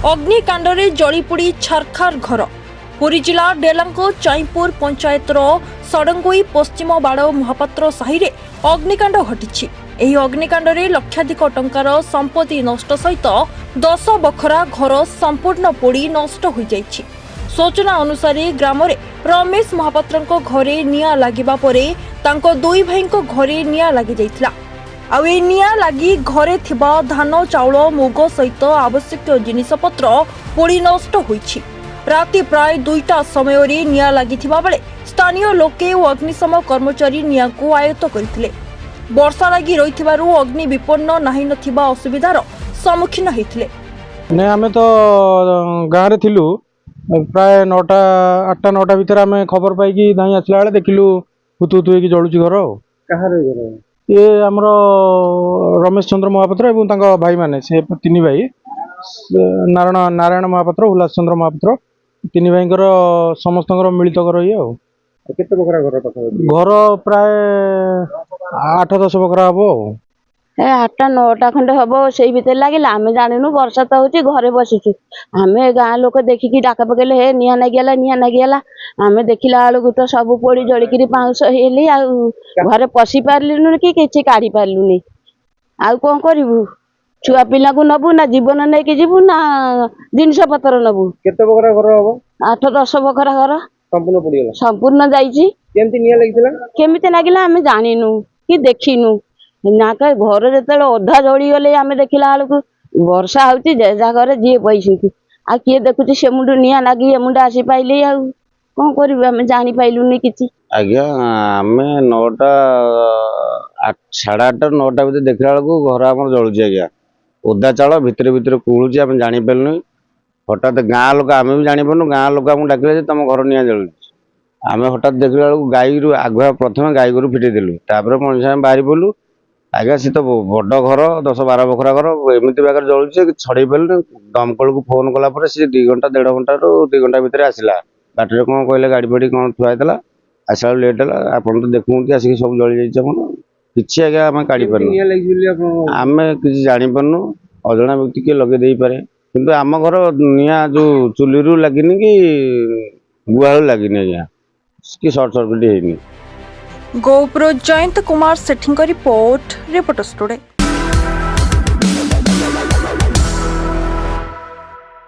अग्निकांडरे जलीपोड़ी छारखार घर। पुरी जिला डेलांको चाईपुर पंचायतर सडंगोई पश्चिम बाड़ महापात्र साहि रे अग्निकांड घटी। ଏହି ଅଗ୍ନିକାଣ୍ଡରେ ଲକ୍ଷାଧିକ ଟଙ୍କାର ସମ୍ପତ୍ତି ନଷ୍ଟ ସହିତ 10 ବଖରା ଘର ସମ୍ପୂର୍ଣ୍ଣ ପୋଡ଼ି ନଷ୍ଟ ହୋଇଯାଇଛି। ସୂଚନା ଅନୁସାରେ ଗ୍ରାମରେ ରମେଶ ମହାପାତ୍ରଙ୍କ ଘରେ ନିଆଁ ଲାଗିବା ପରେ ତାଙ୍କ ଦୁଇ ଭାଇଙ୍କ ଘରେ ନିଆଁ ଲାଗି ଯାଇଥିଲା। ଆଉ ଏହି ନିଆଁ ଲାଗି ଘରେ ଥିବା ଧାନ ଚାଉଳ ମୁଗ ସହିତ ଆବଶ୍ୟକୀୟ ଜିନିଷପତ୍ର ପୋଡ଼ି ନଷ୍ଟ ହୋଇଛି। ରାତି ପ୍ରାୟ 2ଟା ସମୟରେ ନିଆଁ ଲାଗିଥିବା ବେଳେ ସ୍ଥାନୀୟ ଲୋକେ ଓ ଅଗ୍ନିଶମ କର୍ମଚାରୀ ନିଆଁକୁ ଆୟତ୍ତ କରିଥିଲେ। वर्षा लगी रही अग्नि विपन्न नहीं नथिबा असुविधार सम्मुखीन होइथिले। ने आमे तो गाँव रे थिलु प्राय 9टा 8टा 9टा भीतर आमे खबर पाई कि दाई आसला बेले देखिलु हुतु हुतु होई जळुची घर। कहार घर ये हमरो रमेश चंद्र महापात्र एवं तांका भाई माने से तीन भाई नारायण महापात्र उल्लास चंद्र महापात्र तीन भाईंकर समस्तଙ୍କର मिलित घर ये। केते बखरा घर घर प्राय 8-10 बखरा हम 8टा 9टा खंडे हम से भर लगे आम जानू वर्षा तो हूँ घरे बसीचु आम गाँ लोक देखिकी डाक पकड़े हे निआ नागिगला निआ नागिगला आम देखला बेलू तो सब पोड़ी जलिकी पाउस हेली घरे पशि पार्लुनि कि किसी काढ़ी पार्लुनि आउ कौन करू छुआ पिला को नबू ना जीवन नहीं कि जीवु ना जिनस पतर नबू। केते बखरा घर हम 8-10 बखरा घर संपूर्ण पड़ीगला संपूर्ण जाइछि। केमती निया लागितला केमिति नागिला आम जानिनु कि देखिनु ना का घर जते अधा जड़ी गले आम देखला बेलू वर्षा होती जा घर जी पैसे आ किए देखुची से मुंड निया लागी ए मुंड आसी पाइले आ कौन करू आम जानी पाइलुनी किछि। आज्ञा आम 9टा 8:30 9टा भीतर देखला बेलू घर आम जलुची आज्ञा ओदा चाल भितर भितर कुलुची आम जानी पाइलुनी हठात गाँ लोक आम भी जानी पारनु गाँ लोक आमको डाकिले तुम घर निया जलुची आम हठात देखला बेलू गाई आगुआ प्रथम गाई गोरु फिटे देलु तापर मनुष्य आम बाहरी पड़ू आज्ञा सी तो बड़ घर 10-12 बखरा घर एमती बागर जलुचे छड़े पारे दमकल को फोन कला सी 2 घंटा 1.5 घंटा 2 घंटा भितर आसला बाटर कौन कहले गाड़ी फाड़ी कौन थुआला आसला लेट है आप तो देखुं आसिक सब जली जाइए किसी आज्ञा आम काढ़ी पार्नु आम किसी जापारनु अजणा व्यक्ति किए लगे दे पारे किंतु आम घर निआ जो चुली लगिनी कि गुहालू लगिनी आज्ञा कि सर्ट सर्किट होनी। गोपुर जयंत कुमार सेठी रिपोर्ट रिपोर्टर्स टुडे।